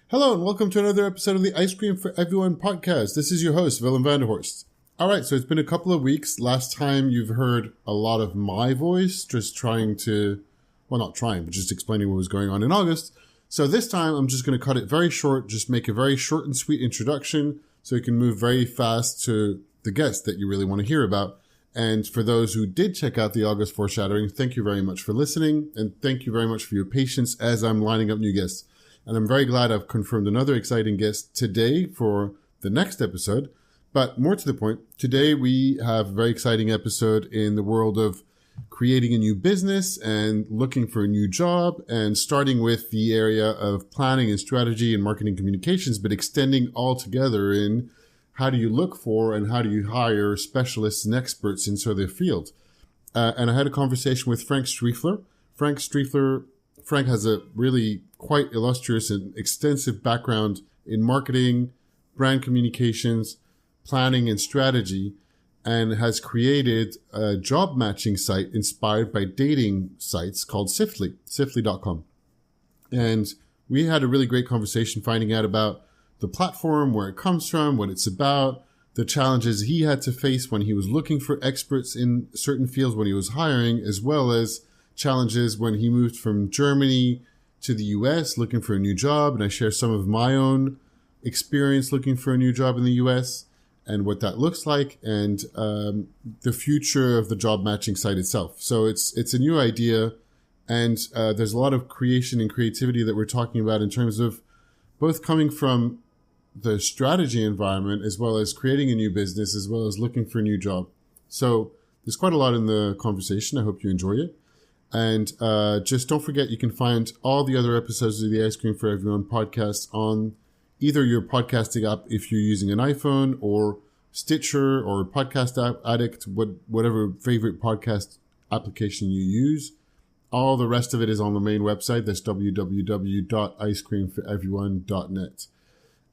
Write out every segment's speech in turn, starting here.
Hello and welcome to another episode of the Ice Cream for Everyone podcast. This is your host, Willem Vanderhorst. All right, so it's been a couple of weeks. Last time you've heard a lot of my voice, just trying to, well, not trying, but just explaining what was going on in August. So this time I'm just going to cut it very short, just make a very short and sweet introduction so you can move very fast to the guest that you really want to hear about. And for those who did check out the August foreshadowing, thank you very much for listening and thank you very much for your patience as I'm lining up new guests. And I'm very glad I've confirmed another exciting guest today for the next episode. But more to the point, today we have a very exciting episode in the world of creating a new business and looking for a new job, and starting with the area of planning and strategy and marketing communications, but extending all together in how do you look for and how do you hire specialists and experts in sort of their field. And I had a conversation with Frank Striefler. Frank has a really quite illustrious and extensive background in marketing, brand communications, planning, and strategy, and has created a job matching site inspired by dating sites called Siftly.com. And we had a really great conversation finding out about the platform, where it comes from, what it's about, the challenges he had to face when he was looking for experts in certain fields when he was hiring, as well as challenges when he moved from Germany to the US looking for a new job. And I share some of my own experience looking for a new job in the US and what that looks like, and the future of the job matching site itself. So it's a new idea, and there's a lot of creation and creativity that we're talking about in terms of both coming from the strategy environment as well as creating a new business as well as looking for a new job. So there's quite a lot in the conversation. I hope you enjoy it. And just don't forget, you can find all the other episodes of the Ice Cream for Everyone podcast on either your podcasting app if you're using an iPhone, or Stitcher, or Podcast Addict, whatever favorite podcast application you use. All the rest of it is on the main website. That's www.icecreamforeveryone.net.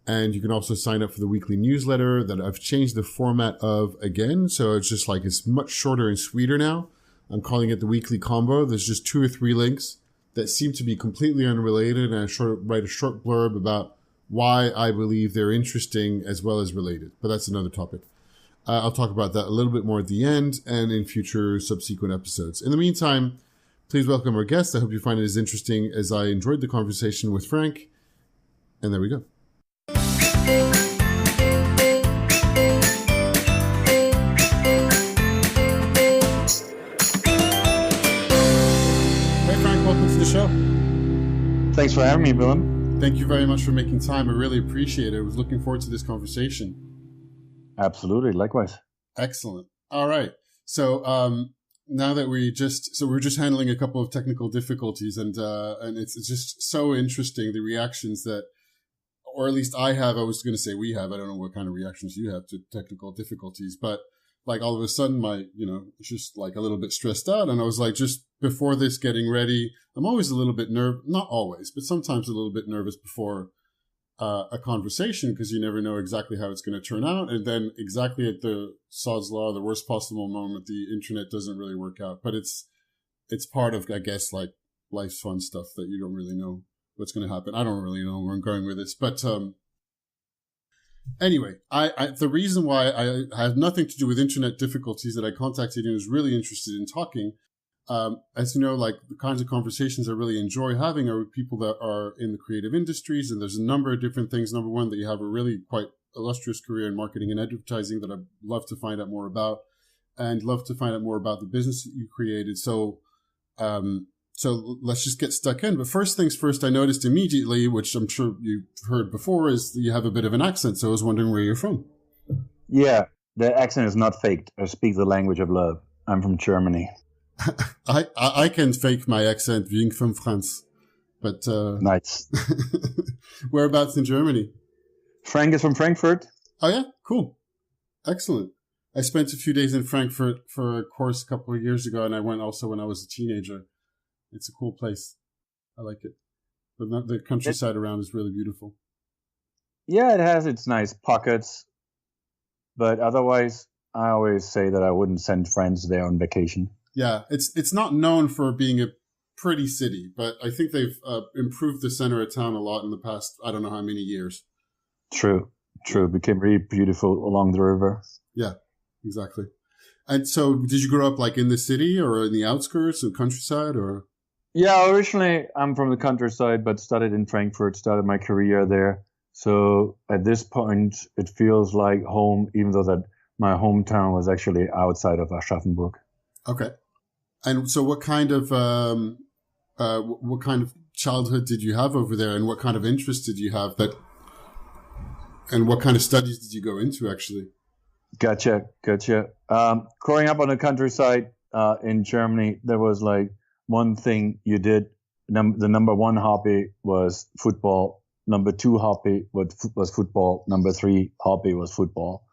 And you can also sign up for the weekly newsletter that I've changed the format of again. So it's just like, it's much shorter and sweeter now. I'm calling it the weekly combo. There's just 2 or 3 links that seem to be completely unrelated, and I write a short blurb about why I believe they're interesting as well as related. But that's another topic. I'll talk about that a little bit more at the end and in future subsequent episodes. In the meantime, please welcome our guest. I hope you find it as interesting as I enjoyed the conversation with Frank. And there we go. Welcome to the show. Thanks for having me, Willem. Thank you very much for making time. I really appreciate it. I was looking forward to this conversation. Absolutely. Likewise. Excellent. All right. So now that we're just handling a couple of technical difficulties, and it's just so interesting, the reactions that, or at least I was going to say we have. I don't know what kind of reactions you have to technical difficulties, but like all of a sudden just like a little bit stressed out. And I was like, just before this, getting ready, I'm always a little bit not always, but sometimes a little bit nervous before a conversation, because you never know exactly how it's going to turn out. And then exactly at the sod's law, the worst possible moment, the internet doesn't really work out. But it's part of, I guess, like life's fun stuff that you don't really know what's going to happen. I don't really know where I'm going with this, but anyway, the reason why I have nothing to do with internet difficulties that I contacted you and was really interested in talking, as you know, like the kinds of conversations I really enjoy having are with people that are in the creative industries, and there's a number of different things. Number one, that you have a really quite illustrious career in marketing and advertising that I'd love to find out more about, and love to find out more about the business that you created. So let's just get stuck in. But first things first, I noticed immediately, which I'm sure you've heard before, is that you have a bit of an accent. So I was wondering where you're from. Yeah, the accent is not faked. I speak the language of love. I'm from Germany. I can fake my accent being from France. But nice. Whereabouts in Germany? Frank is from Frankfurt. Oh, yeah? Cool. Excellent. I spent a few days in Frankfurt for a course a couple of years ago, and I went also when I was a teenager. It's a cool place. I like it. But the countryside around is really beautiful. Yeah, it has its nice pockets. But otherwise, I always say that I wouldn't send friends there on vacation. Yeah, it's not known for being a pretty city, but I think they've improved the center of town a lot in the past, I don't know how many years. True. Became really beautiful along the river. Yeah, exactly. And so did you grow up like in the city or in the outskirts or countryside or? Yeah, originally I'm from the countryside, but studied in Frankfurt, started my career there. So at this point, it feels like home, even though that my hometown was actually outside of Aschaffenburg. Okay. And so what kind of childhood did you have over there, and what kind of interests did you have and what kind of studies did you go into actually? Gotcha. Growing up on the countryside in Germany, there was like one thing you did. The number one hobby was football. Number two hobby was football. Number three hobby was football.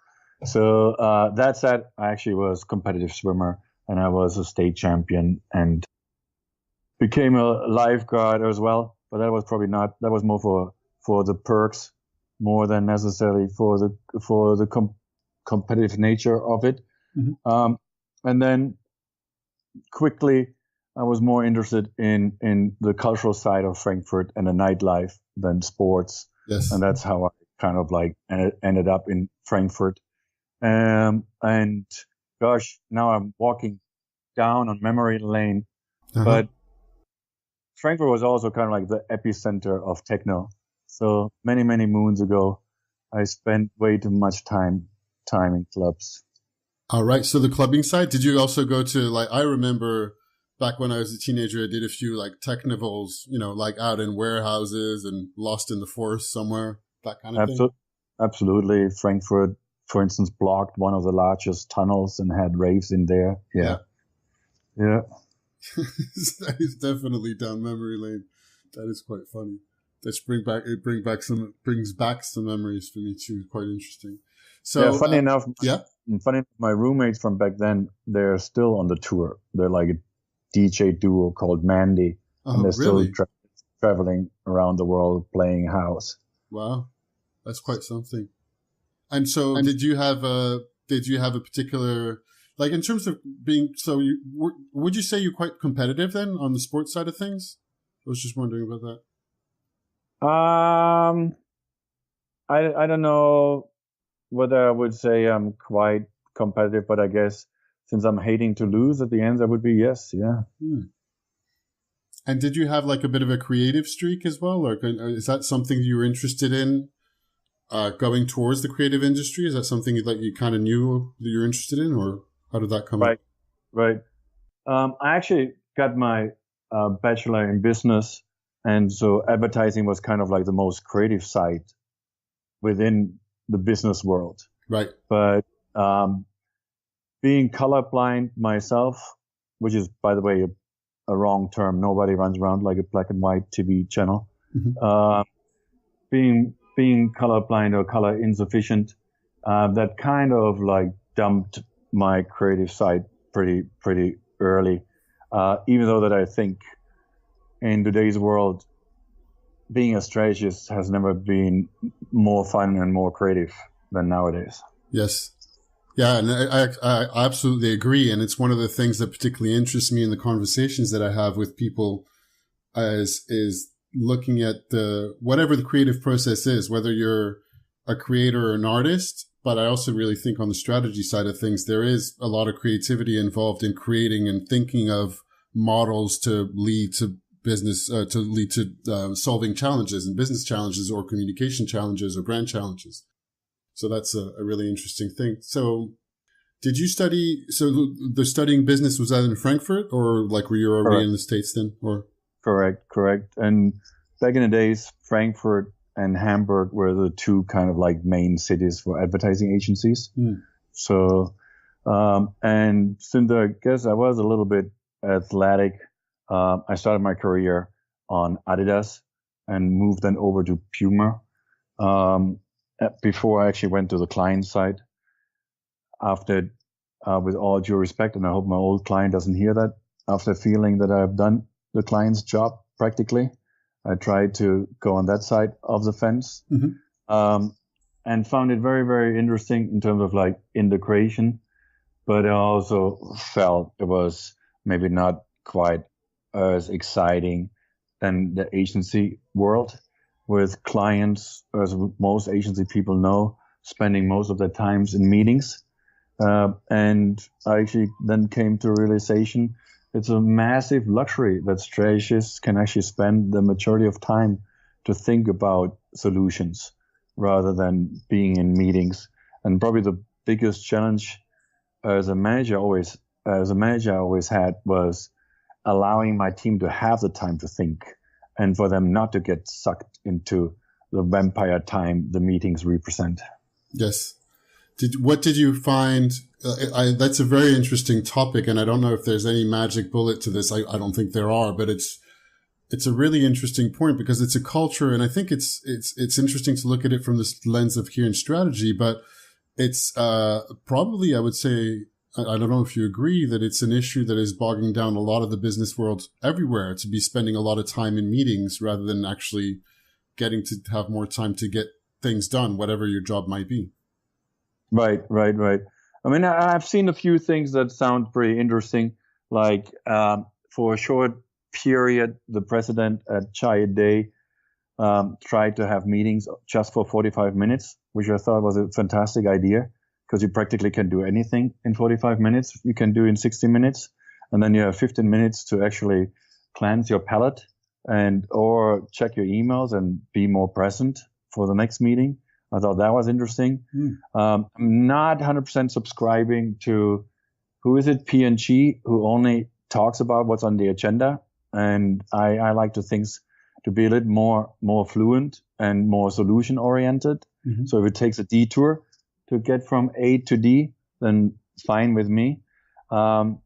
So that said, I actually was a competitive swimmer, and I was a state champion and became a lifeguard as well. But that was probably not. That was more for the perks, more than necessarily for the competitive nature of it. Mm-hmm. And then quickly, I was more interested in the cultural side of Frankfurt and the nightlife than sports. Yes. And that's how I kind of like ended up in Frankfurt. And gosh, now I'm walking down on memory lane. Uh-huh. But Frankfurt was also kind of like the epicenter of techno. So many, many moons ago, I spent way too much time in clubs. All right. So the clubbing side, did you also go to, like, I remember back when I was a teenager, I did a few like technivals, like out in warehouses and lost in the forest somewhere, that kind of thing. Absolutely. Frankfurt, for instance, blocked one of the largest tunnels and had raves in there. Yeah. That is definitely down memory lane. That is quite funny. Brings back some memories for me too. Quite interesting. So funny enough, my roommates from back then, they're still on the tour. They're like a DJ duo called Mandy, and they're still traveling around the world playing house. Wow, that's quite something. And so, did you have a particular, like, in terms of being? So, would you say you're quite competitive then on the sports side of things? I was just wondering about that. I don't know whether I would say I'm quite competitive, but I guess since I'm hating to lose at the end, that would be yes, yeah. And did you have like a bit of a creative streak as well? Or is that something you were interested in, going towards the creative industry? Is that something that you kind of knew that you're interested in, or how did that come up? Right. I actually got my bachelor in business, and so advertising was kind of like the most creative side within the business world. Right. But being colorblind myself, which is, by the way, a wrong term. Nobody runs around like a black and white TV channel. Mm-hmm. Being colorblind or color insufficient, that kind of like dumped my creative side pretty early. Even though that I think in today's world, being a strategist has never been more fun and more creative than nowadays. Yes. Yeah, and I absolutely agree. And it's one of the things that particularly interests me in the conversations that I have with people is looking at whatever the creative process is, whether you're a creator or an artist. But I also really think on the strategy side of things, there is a lot of creativity involved in creating and thinking of models to lead to business, solving challenges and business challenges or communication challenges or brand challenges. So that's a really interesting thing. So did you study, so the studying business, was that in Frankfurt, or like were you already in the States then? Or Correct. And back in the days, Frankfurt and Hamburg were the two kind of like main cities for advertising agencies. So, and since I guess I was a little bit athletic, I started my career on Adidas and moved then over to Puma. Before I actually went to the client side. After, with all due respect, and I hope my old client doesn't hear that, after feeling that I've done the client's job practically, I tried to go on that side of the fence, and found it very, very interesting in terms of like integration, but I also felt it was maybe not quite as exciting than the agency world, with clients, as most agency people know, spending most of their times in meetings. And I actually then came to a realization it's a massive luxury that strategists can actually spend the majority of time to think about solutions rather than being in meetings. And probably the biggest challenge as a manager I always had was allowing my team to have the time to think and for them not to get sucked into the vampire time the meetings represent. Yes. What did you find? That's a very interesting topic, and I don't know if there's any magic bullet to this. I don't think there are, but it's a really interesting point because it's a culture, and I think it's interesting to look at it from this lens of here in strategy. But it's probably, I would say, I don't know if you agree that it's an issue that is bogging down a lot of the business world everywhere, to be spending a lot of time in meetings rather than actually getting to have more time to get things done, whatever your job might be. Right. I mean, I've seen a few things that sound pretty interesting. Like for a short period, the president at Chai a Day tried to have meetings just for 45 minutes, which I thought was a fantastic idea because you practically can do anything in 45 minutes. You can do in 60 minutes. And then you have 15 minutes to actually cleanse your palate or check your emails and be more present for the next meeting. I thought that was interesting. I'm not 100% subscribing to, who is it, P&G, who only talks about what's on the agenda. And I like to things to be a little more fluent and more solution oriented. Mm-hmm. So if it takes a detour to get from A to D, then fine with me. And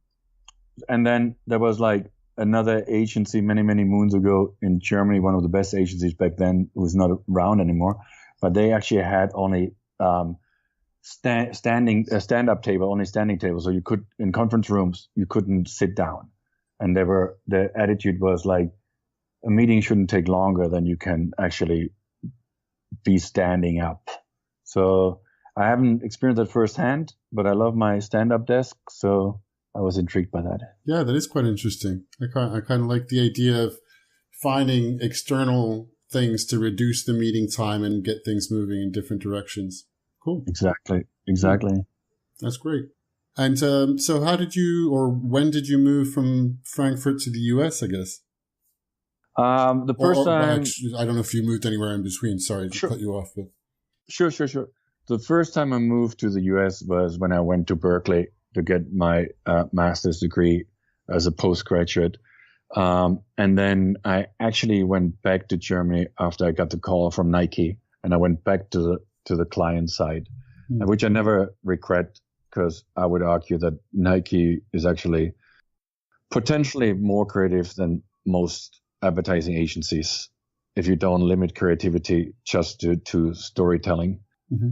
then there was like another agency many, many moons ago in Germany, one of the best agencies back then, who's not around anymore. But they actually had only stand-up table, only standing tables. So you could, in conference rooms, you couldn't sit down. And their attitude was like, a meeting shouldn't take longer than you can actually be standing up. So I haven't experienced that firsthand, but I love my stand-up desk. So I was intrigued by that. Yeah, that is quite interesting. I kind of like the idea of finding external things to reduce the meeting time and get things moving in different directions. Cool. Exactly. That's great. And so how did you, or when did you move from Frankfurt to the US, I guess? The first time... Actually, I don't know if you moved anywhere in between. Sorry to cut you off. But... Sure. The first time I moved to the US was when I went to Berkeley to get my master's degree as a postgraduate. And then I actually went back to Germany after I got the call from Nike, and I went back to the client side, which I never regret, because I would argue that Nike is actually potentially more creative than most advertising agencies if you don't limit creativity just to storytelling. Mm-hmm.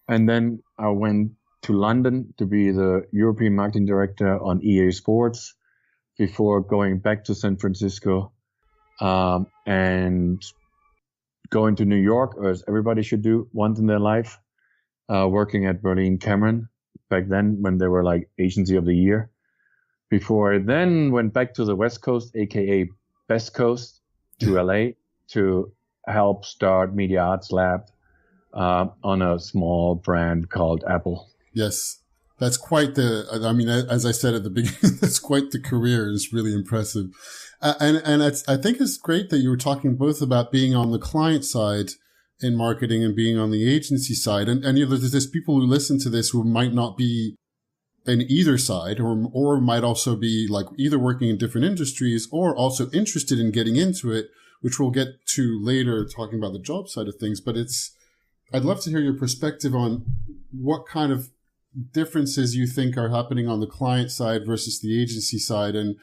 And then I went to London to be the European marketing director on EA Sports before going back to San Francisco and going to New York, as everybody should do once in their life, working at Berlin Cameron back then when they were like agency of the year. Before I then went back to the West Coast, aka Best Coast, to LA to help start Media Arts Lab on a small brand called Apple. Yes, that's quite as I said at the beginning, that's quite the career. It's really impressive. And I think it's great that you were talking both about being on the client side in marketing and being on the agency side. And there's people who listen to this who might not be in either side or might also be like either working in different industries or also interested in getting into it, which we'll get to later talking about the job side of things. But I'd love to hear your perspective on what kind of differences you think are happening on the client side versus the agency side, and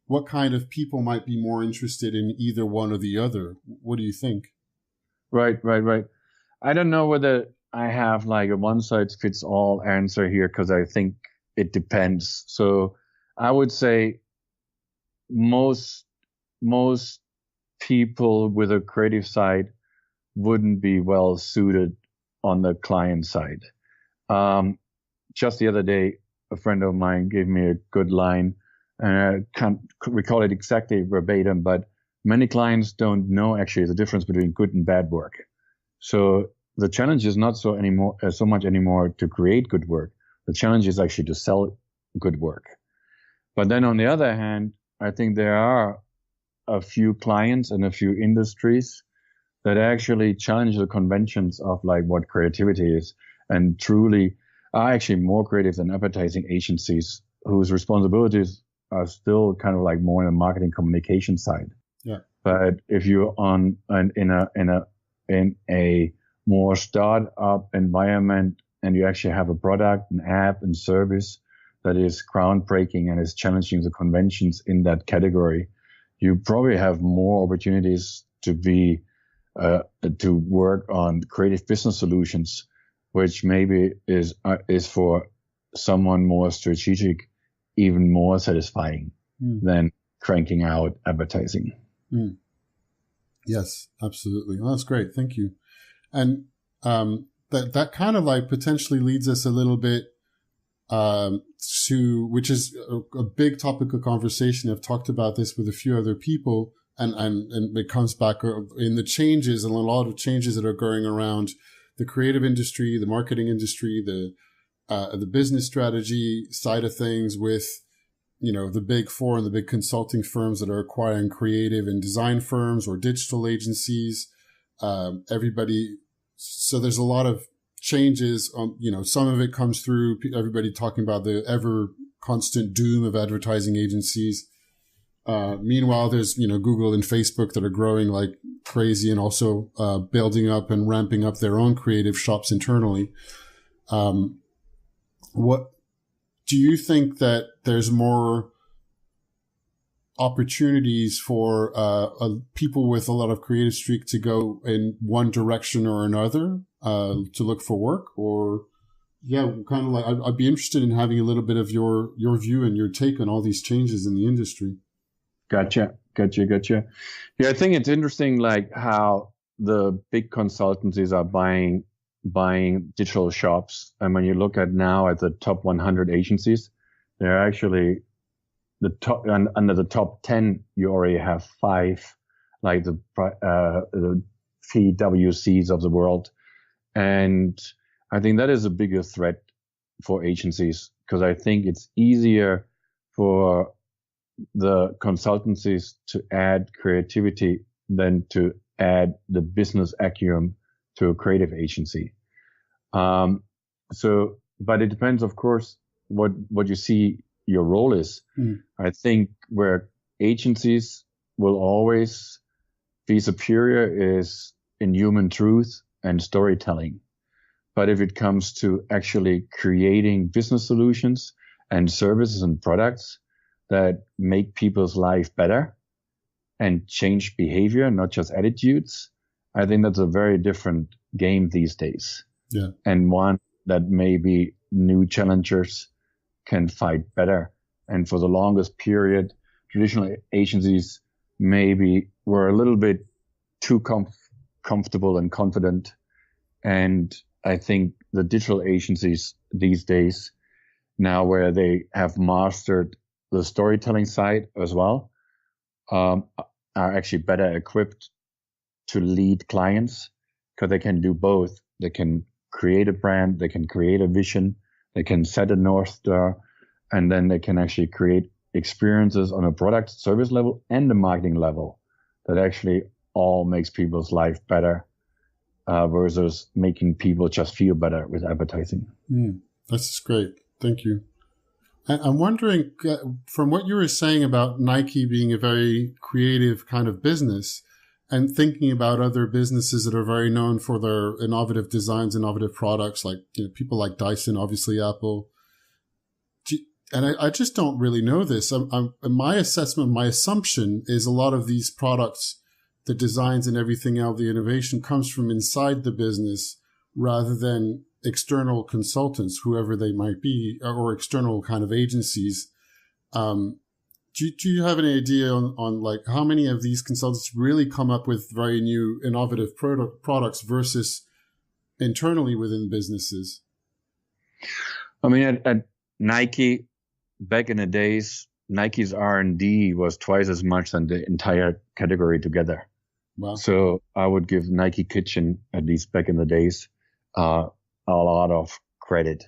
what kind of people might be more interested in either one or the other. What do you think? Right. I don't know whether I have like a one-size-fits-all answer here, because I think it depends. So I would say most people with a creative side wouldn't be well suited on the client side. Just the other day, a friend of mine gave me a good line and I can't recall it exactly verbatim, but many clients don't know actually the difference between good and bad work. So the challenge is not so much anymore to create good work. The challenge is actually to sell good work. But then on the other hand, I think there are a few clients and a few industries that actually challenge the conventions of like what creativity is and truly are actually more creative than advertising agencies whose responsibilities are still kind of like more in the marketing communication side. Yeah. But if you're in a more startup environment and you actually have a product, an app and service that is groundbreaking and is challenging the conventions in that category, you probably have more opportunities to work on creative business solutions, which maybe is for someone more strategic, even more satisfying than cranking out advertising. Yes, absolutely. Well, that's great. Thank you. And that kind of like potentially leads us a little bit to, which is a big topic of conversation. I've talked about this with a few other people, and it comes back in the changes and a lot of changes that are going around the creative industry, the marketing industry, the business strategy side of things with, the big four and the big consulting firms that are acquiring creative and design firms or digital agencies. Everybody. So there's a lot of changes. Some of it comes through everybody talking about the ever constant doom of advertising agencies. Meanwhile, there's, Google and Facebook that are growing like crazy and also building up and ramping up their own creative shops internally. What do you think that there's more opportunities for people with a lot of creative streak to go in one direction or another to look for work? Or kind of like I'd be interested in having a little bit of your view and your take on all these changes in the industry. Gotcha. Yeah, I think it's interesting, like how the big consultancies are buying digital shops. And when you look at now at the top 100 agencies, they're actually the top, and under the top 10, you already have 5, like the PwCs of the world. And I think that is a bigger threat for agencies, because I think it's easier for the consultancies to add creativity than to add the business acumen to a creative agency. But it depends, of course, what you see your role is. I think where agencies will always be superior is in human truth and storytelling. But if it comes to actually creating business solutions and services and products that make people's life better and change behavior, not just attitudes, I think that's a very different game these days. Yeah. And one that maybe new challengers can fight better. And for the longest period, traditional agencies maybe were a little bit too comfortable and confident. And I think the digital agencies these days, now where they have mastered the storytelling side as well, are actually better equipped to lead clients, because they can do both. They can create a brand, they can create a vision, they can set a North Star, and then they can actually create experiences on a product service level and the marketing level that actually all makes people's life better, versus making people just feel better with advertising. That's great. Thank you. I'm wondering, from what you were saying about Nike being a very creative kind of business, and thinking about other businesses that are very known for their innovative designs, innovative products, like people like Dyson, obviously Apple. And I just don't really know this. My assessment, my assumption is a lot of these products, the designs and everything else, the innovation comes from inside the business rather than external consultants, whoever they might be, or external kind of agencies. Do you have any idea on like how many of these consultants really come up with very new innovative products versus internally within businesses? I mean, at Nike, back in the days, Nike's R&D was twice as much than the entire category together. Wow. So I would give Nike Kitchen, at least back in the days, a lot of credit.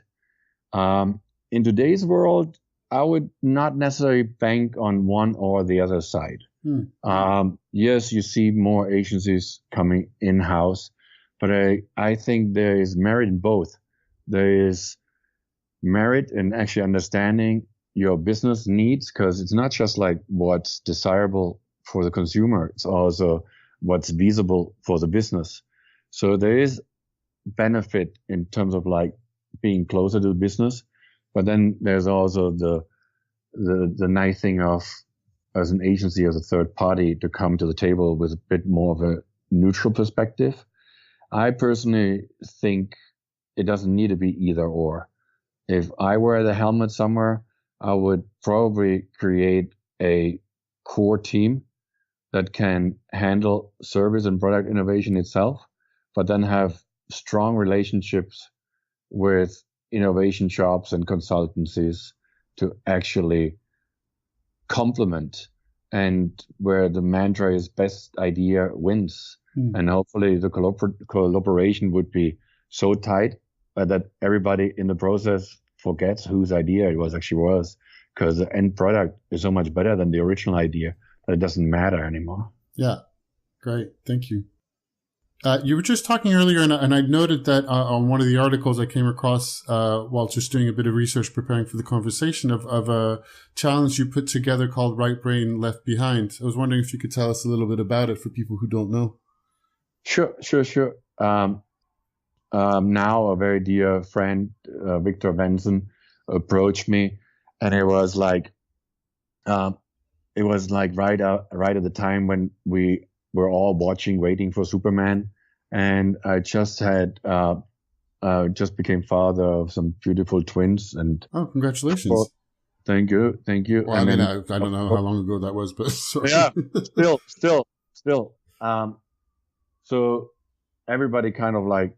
In today's world, I would not necessarily bank on one or the other side. Yes, you see more agencies coming in-house, but I think there is merit in both. There is merit in actually understanding your business needs, because it's not just like what's desirable for the consumer, it's also what's feasible for the business. So there is benefit in terms of like being closer to the business, but then there's also the nice thing of, as an agency, as a third party, to come to the table with a bit more of a neutral perspective. I personally think it doesn't need to be either or. If I wear the helmet somewhere, I would probably create a core team that can handle service and product innovation itself, but then have strong relationships with innovation shops and consultancies to actually complement, and where the mantra is best idea wins. And hopefully the collaboration would be so tight that everybody in the process forgets whose idea it actually was, because the end product is so much better than the original idea that it doesn't matter anymore. Yeah, great. Thank you. You were just talking earlier, and I noted that on one of the articles I came across while just doing a bit of research preparing for the conversation of a challenge you put together called Right Brain Left Behind. I was wondering if you could tell us a little bit about it for people who don't know. Sure. Now a very dear friend, Victor Benson, approached me, and it was like right at the time when we were all waiting for Superman, and I just had just became father of some beautiful twins. And oh, congratulations! Thank you. Well, and I don't know how long ago that was, but sorry. Yeah, still. So everybody kind of like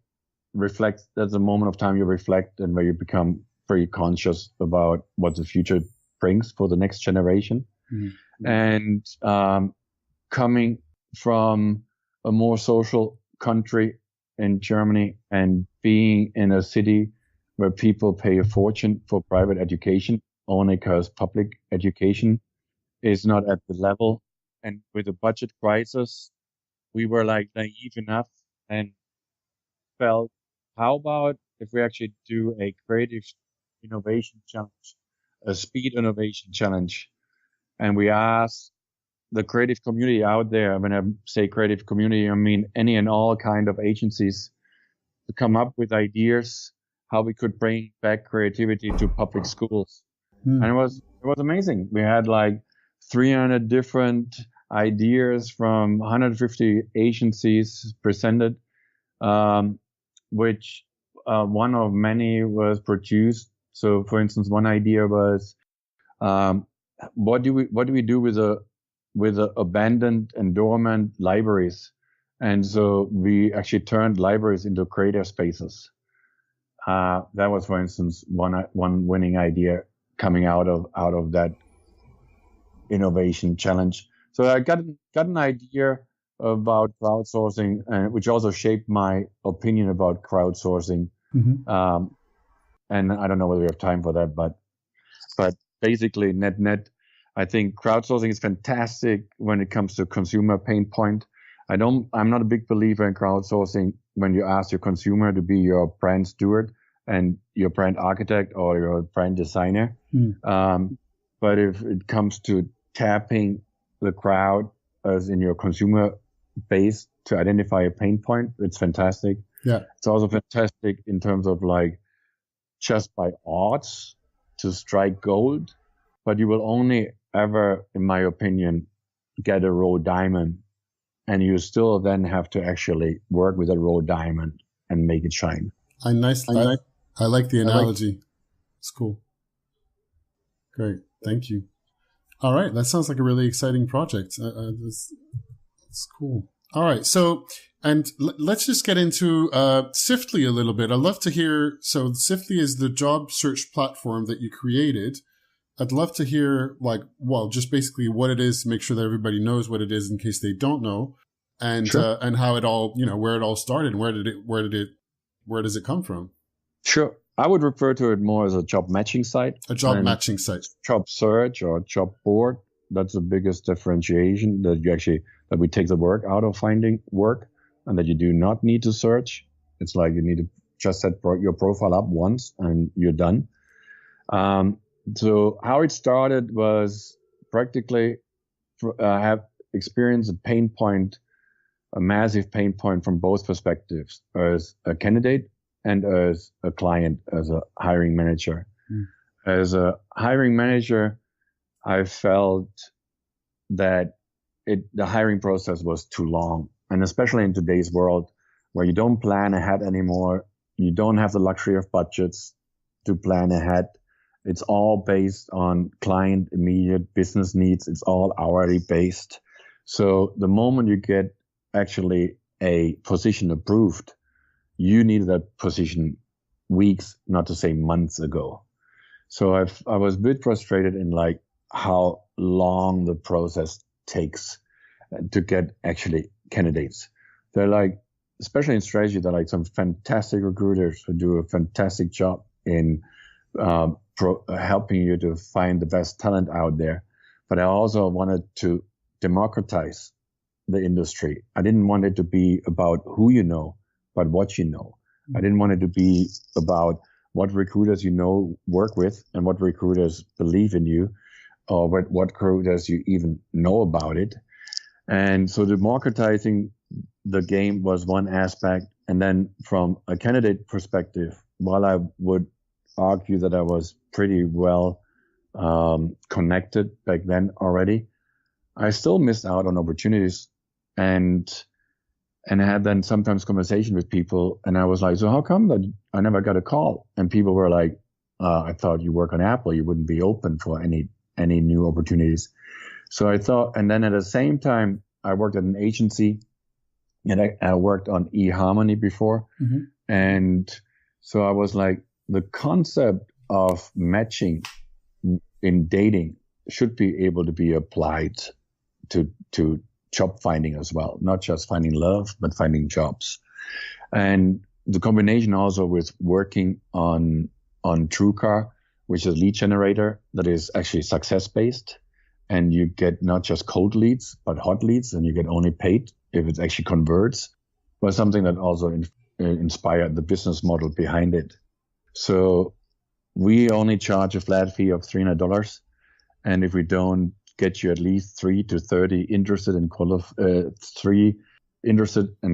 reflects. That's a moment of time you reflect, and where you become very conscious about what the future brings for the next generation. And coming from a more social country in Germany and being in a city where people pay a fortune for private education only because public education is not at the level, and with a budget crisis, we were like naive enough and felt, how about if we actually do a creative innovation challenge, a speed innovation challenge, and we asked the creative community out there. When I say creative community, I mean any and all kind of agencies, to come up with ideas how we could bring back creativity to public schools. And it was amazing. We had like 300 different ideas from 150 agencies presented, which one of many was produced. So, for instance, one idea was, what do we do with abandoned and dormant libraries? And so we actually turned libraries into creative spaces. That was, for instance, one winning idea coming out of that innovation challenge. So I got an idea about crowdsourcing, which also shaped my opinion about crowdsourcing. And I don't know whether we have time for that, but basically, net, I think crowdsourcing is fantastic when it comes to consumer pain point. I'm not a big believer in crowdsourcing when you ask your consumer to be your brand steward and your brand architect or your brand designer. But if it comes to tapping the crowd as in your consumer base to identify a pain point, it's fantastic. Yeah. It's also fantastic in terms of like just by odds to strike gold, but you will only ever, in my opinion, get a raw diamond, and you still then have to actually work with a raw diamond and make it shine. I like the analogy. It's cool. Great. Thank you. All right. That sounds like a really exciting project. It's cool. All right. So, and let's just get into Siftly a little bit. I'd love to hear. So Siftly is the job search platform that you created. I'd love to hear just basically what it is to make sure that everybody knows what it is in case they don't know, and Sure. and how it all, where it all started, and where does it come from? Sure. I would refer to it more as a job matching site. A job matching site. Job search or job board. That's the biggest differentiation, that we take the work out of finding work, and that you do not need to search. It's like you need to just set your profile up once and you're done. So how it started was practically have experienced a massive pain point from both perspectives, as a candidate and as a client, as a hiring manager. As a hiring manager, I felt that the hiring process was too long. And especially in today's world where you don't plan ahead anymore, you don't have the luxury of budgets to plan ahead. It's all based on client immediate business needs. It's all hourly based. So the moment you get actually a position approved, you needed that position weeks, not to say months ago. So I was a bit frustrated in like how long the process takes to get actually candidates. They're like, especially in strategy, they're like some fantastic recruiters who do a fantastic job in helping you to find the best talent out there. But I also wanted to democratize the industry. I didn't want it to be about who you know, but what you know. I didn't want it to be about what recruiters you know work with and what recruiters believe in you, or what recruiters you even know about it. And so democratizing the game was one aspect. And then from a candidate perspective, while I would argue that I was pretty well connected back then already, I still missed out on opportunities and I had then sometimes conversation with people, and I was like, so how come that I never got a call? And people were like, I thought you work on Apple, you wouldn't be open for any new opportunities. So I thought, and then at the same time, I worked at an agency, and I worked on eHarmony before. Mm-hmm. And so I was like, the concept of matching in dating should be able to be applied to job finding as well, not just finding love, but finding jobs. And the combination also with working on TrueCar, which is a lead generator that is actually success-based, and you get not just cold leads, but hot leads, and you get only paid if it actually converts, was something that also inspired the business model behind it. So we only charge a flat fee of $300, and if we don't get you at least 3 to 30 interested and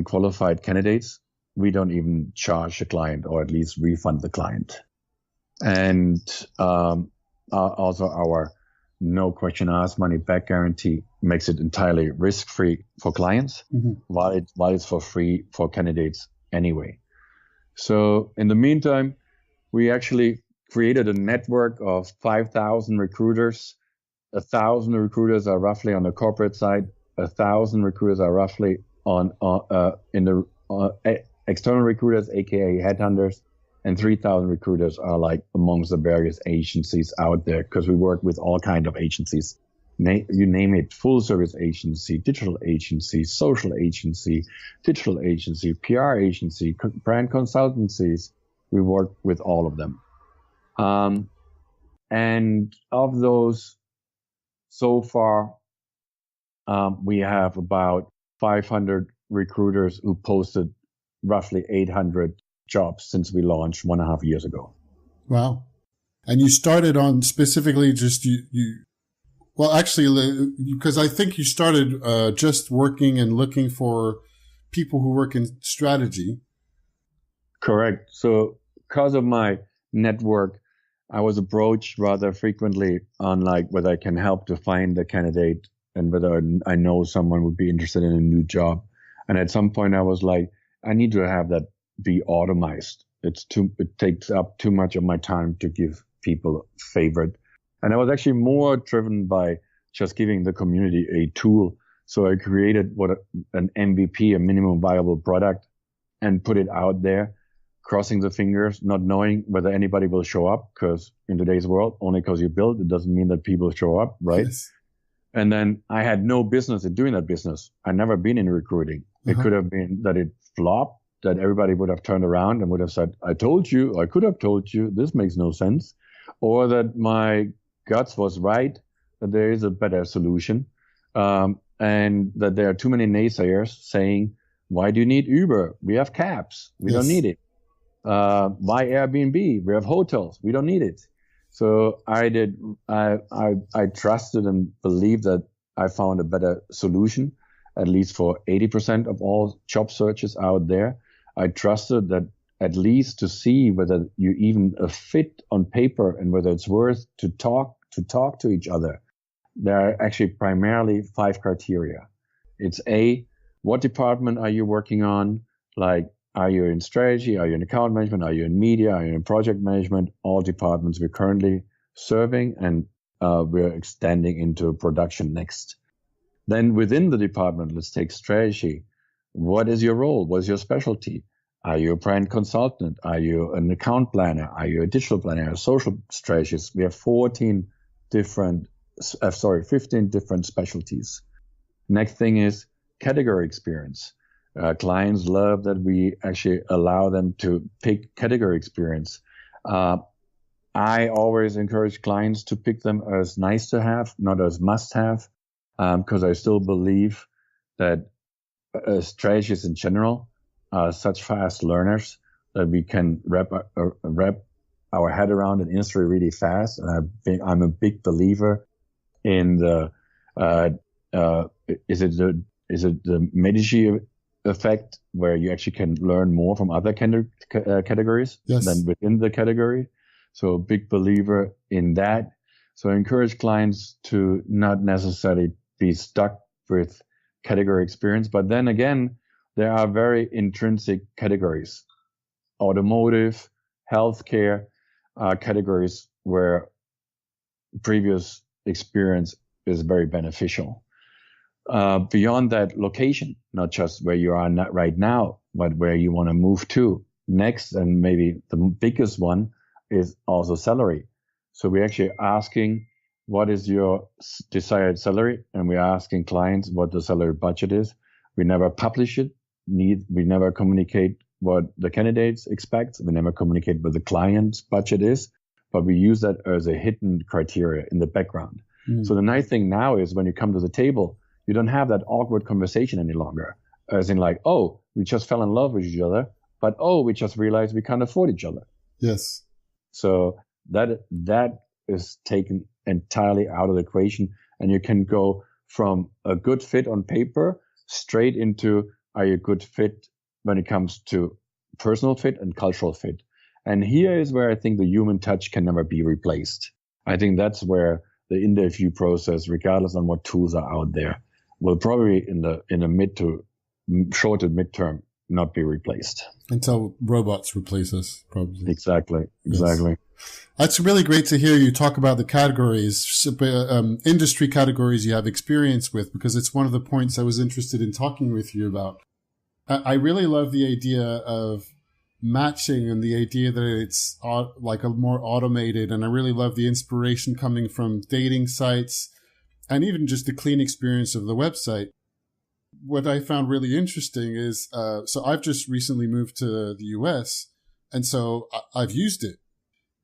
qualified candidates, we don't even charge the client, or at least refund the client. And also our no question asked money back guarantee makes it entirely risk-free for clients, mm-hmm. while it's for free for candidates anyway. So in the meantime, we actually created a network of 5,000 recruiters. 1,000 recruiters are roughly on the corporate side. 1,000 recruiters are roughly on external recruiters, aka headhunters, and 3,000 recruiters are like amongst the various agencies out there, because we work with all kind of agencies. You name it: full service agency, digital agency, social agency, digital agency, PR agency, brand consultancies. We work with all of them. And of those, so far, we have about 500 recruiters who posted roughly 800 jobs since we launched 1.5 years ago. Wow. And you started on specifically just well, actually, because I think you started just working and looking for people who work in strategy. Correct. So because of my network, I was approached rather frequently on like whether I can help to find a candidate and whether I know someone would be interested in a new job. And at some point I was like, I need to have that be automized. It takes up too much of my time to give people a favorite. And I was actually more driven by just giving the community a tool. So I created an MVP, a minimum viable product, and put it out there, crossing the fingers, not knowing whether anybody will show up, because in today's world, only because you build, it doesn't mean that people show up, right? Yes. And then I had no business in doing that business. I'd never been in recruiting. It could have been that it flopped, that everybody would have turned around and would have said, I told you, I could have told you, this makes no sense. Or that my guts was right, that there is a better solution. And that there are too many naysayers saying, why do you need Uber? We have cabs. We don't need it. Why Airbnb? We have hotels. We don't need it. So I trusted and believed that I found a better solution, at least for 80% of all job searches out there. I trusted that at least to see whether you even a fit on paper and whether it's worth to talk to each other. There are actually primarily 5 criteria. It's A, what department are you working on? Like, are you in strategy? Are you in account management? Are you in media? Are you in project management? All departments we're currently serving, and we're extending into production next. Then within the department, let's take strategy. What is your role? What is your specialty? Are you a brand consultant? Are you an account planner? Are you a digital planner? A social strategist? We have 15 different specialties. Next thing is category experience. Clients love that we actually allow them to pick category experience. I always encourage clients to pick them as nice to have, not as must have, because I still believe that strategists in general are such fast learners that we can wrap our head around an industry really fast. And I'm a big believer in the is it the Medici effect, where you actually can learn more from other categories than within the category. So a big believer in that. So I encourage clients to not necessarily be stuck with category experience. But then again, there are very intrinsic categories. Automotive, healthcare are categories where previous experience is very beneficial. Beyond that, location, not just where you are right now, but where you want to move to next. And maybe the biggest one is also salary. So we're actually asking, what is your desired salary? And we're asking clients what the salary budget is. We never publish it. We never communicate what the candidates expect. We never communicate what the client's budget is, but we use that as a hidden criteria in the background. So the nice thing now is when you come to the table, you don't have that awkward conversation any longer. As in like, oh, we just fell in love with each other, but oh, we just realized we can't afford each other. Yes. So that is taken entirely out of the equation, and you can go from a good fit on paper straight into, are you a good fit when it comes to personal fit and cultural fit? And here is where I think the human touch can never be replaced. I think that's where the interview process, regardless on what tools are out there, will probably in the mid to short to midterm not be replaced. Until robots replace us, probably. Exactly. Yes. That's really great to hear you talk about the categories, industry categories you have experience with, because it's one of the points I was interested in talking with you about. I really love the idea of matching and the idea that it's like a more automated, and I really love the inspiration coming from dating sites and even just the clean experience of the website. What I found really interesting is, so I've just recently moved to the US, and so I've used it.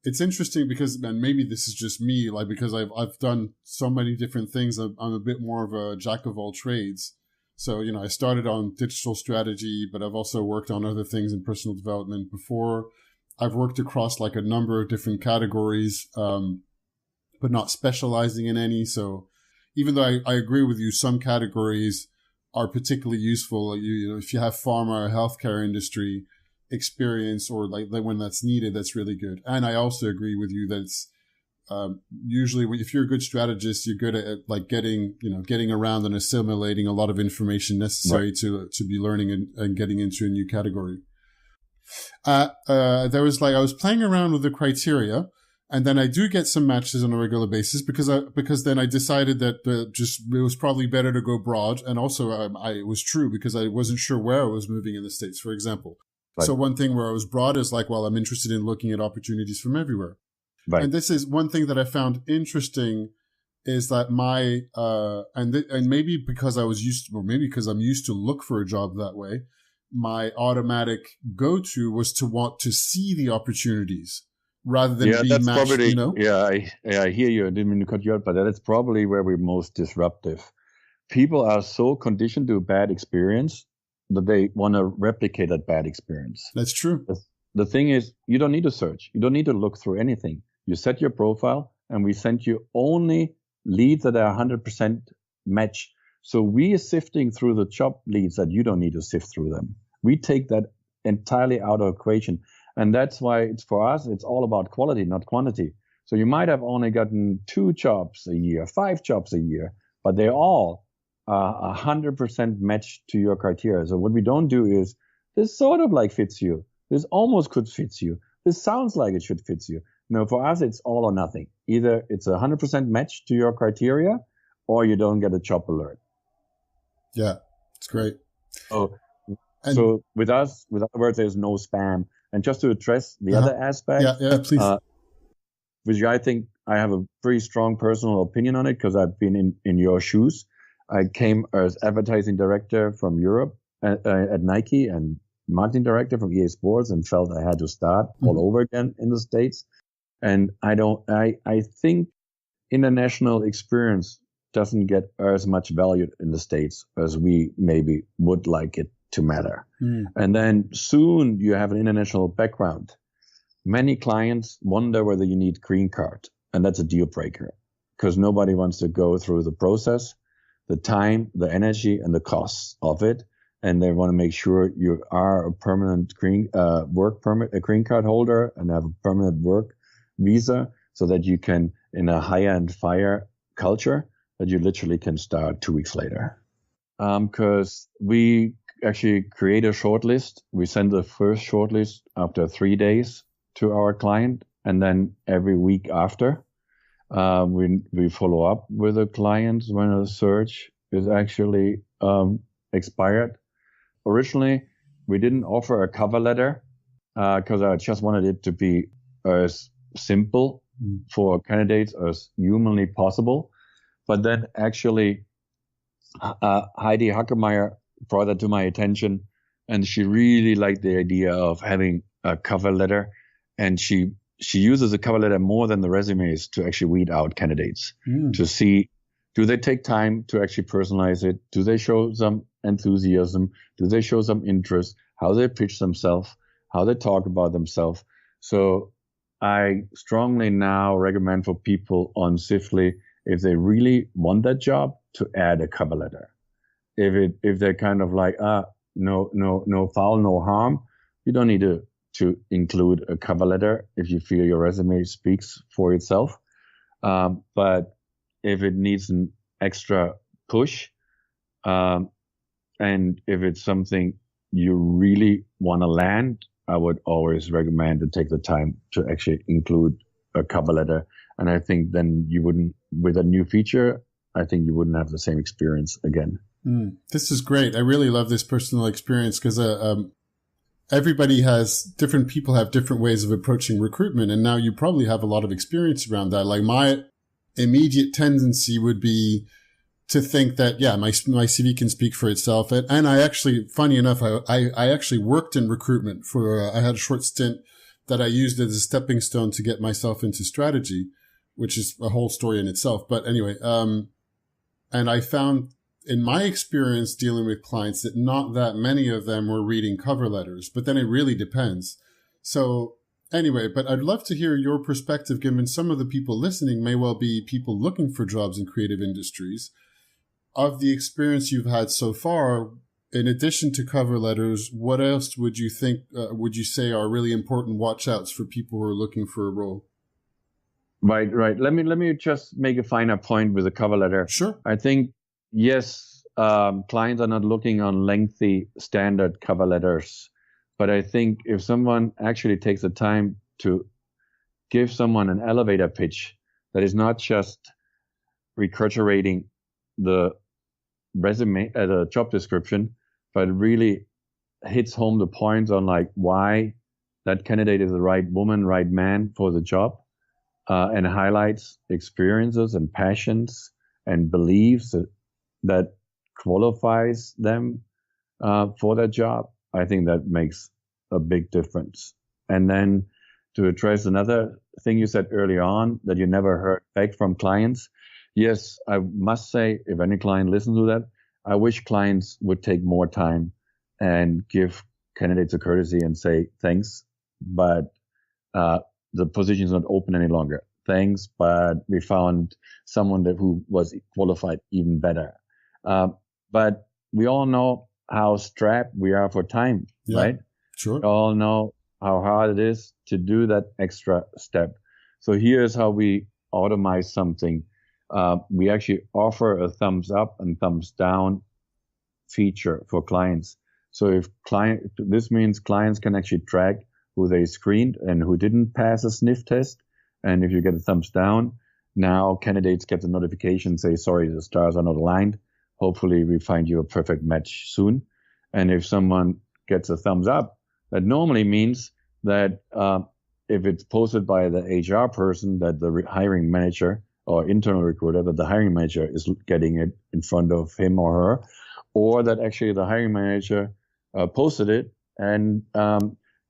It's interesting because, and maybe this is just me, like, because I've done so many different things. I'm a bit more of a jack of all trades. So, I started on digital strategy, but I've also worked on other things in personal development before. I've worked across like a number of different categories, but not specializing in any. So even though I agree with you, some categories are particularly useful. If you have pharma or healthcare industry experience, or like when that's needed, that's really good. And I also agree with you that it's usually if you're a good strategist, you're good at like getting around and assimilating a lot of information necessary to be learning and getting into a new category. There was I was playing around with the criteria, and then I do get some matches on a regular basis because then I decided that it was probably better to go broad. And also it was true because I wasn't sure where I was moving in the States, for example. So one thing where I was broad is like, well, I'm interested in looking at opportunities from everywhere. Right. And this is one thing that I found interesting is that my, and maybe because I was used to, or maybe because I'm used to look for a job that way, my automatic go-to was to want to see the opportunities rather than be that's matched, probably, you know? I hear you. I didn't mean to cut you out, but that's probably where we're most disruptive. People are so conditioned to a bad experience that they want to replicate that bad experience. That's true. The thing is, you don't need to search. You don't need to look through anything. You set your profile and we send you only leads that are 100% match. So we are sifting through the job leads that you don't need to sift through them. We take that entirely out of equation. And that's why it's for us, it's all about quality, not quantity. So you might have only gotten 2 jobs a year, 5 jobs a year, but they all are 100% matched to your criteria. So what we don't do is, this sort of like fits you. This almost could fit you. This sounds like it should fit you. No, for us, it's all or nothing. Either it's 100% match to your criteria or you don't get a job alert. Yeah, it's great. So with us, with other words, there's no spam. And just to address the other aspect, please. Which I think I have a pretty strong personal opinion on it because I've been in your shoes. I came as advertising director from Europe at Nike and marketing director from EA Sports and felt I had to start all over again in the States. And I think international experience doesn't get as much valued in the States as we maybe would like it to matter. And then soon you have an international background. Many clients wonder whether you need green card, and that's a deal breaker because nobody wants to go through the process, the time, the energy, and the costs of it. And they want to make sure you are a permanent work permit, a green card holder, and have a permanent work visa so that you can, in a hire and fire culture, that you literally can start 2 weeks later. Because we actually create a shortlist. We send the first shortlist after 3 days to our client, and then every week after, we follow up with the clients when a search is actually expired. Originally, we didn't offer a cover letter because I just wanted it to be as simple for candidates as humanly possible. But then actually, Heidi Hackemeyer brought that to my attention, and she really liked the idea of having a cover letter. And she uses a cover letter more than the resumes to actually weed out candidates to see, do they take time to actually personalize it? Do they show some enthusiasm? Do they show some interest? How they pitch themselves? How they talk about themselves? So I strongly now recommend for people on Siftly, if they really want that job, to add a cover letter. If they're kind of like, no foul, no harm, you don't need to include a cover letter if you feel your resume speaks for itself. But if it needs an extra push, and if it's something you really want to land, I would always recommend to take the time to actually include a cover letter. And I think then you wouldn't, with a new feature, I think you wouldn't have the same experience again. This is great. I really love this personal experience because different people have different ways of approaching recruitment. And now you probably have a lot of experience around that. Like my immediate tendency would be to think that, my CV can speak for itself. And I actually, funny enough, I actually worked in recruitment I had a short stint that I used as a stepping stone to get myself into strategy, which is a whole story in itself. But anyway, and I found in my experience dealing with clients that not that many of them were reading cover letters, but then it really depends. So anyway, but I'd love to hear your perspective, given some of the people listening may well be people looking for jobs in creative industries. Of the experience you've had so far, in addition to cover letters, what else would you say are really important watch outs for people who are looking for a role? Right. Let me just make a finer point with the cover letter. Sure. I think, yes, clients are not looking on lengthy standard cover letters, but I think if someone actually takes the time to give someone an elevator pitch that is not just recurring the resume, the job description, but really hits home the points on like why that candidate is the right woman, right man for the job, and highlights experiences and passions and beliefs that qualifies them for that job. I think that makes a big difference. And then to address another thing you said early on, that you never heard back from clients. Yes, I must say, if any client listens to that, I wish clients would take more time and give candidates a courtesy and say, thanks, but the position is not open any longer. Thanks, but we found someone who was qualified even better. But we all know how strapped we are for time, right? Sure. We all know how hard it is to do that extra step. So here's how we automate something. We actually offer a thumbs up and thumbs down feature for clients. So this means clients can actually track who they screened and who didn't pass a sniff test. And if you get a thumbs down, now candidates get the notification, say, sorry, the stars are not aligned. Hopefully we find you a perfect match soon. And if someone gets a thumbs up, that normally means that if it's posted by the HR person, that the hiring manager or internal recruiter, that the hiring manager is getting it in front of him or her, or that actually the hiring manager posted it and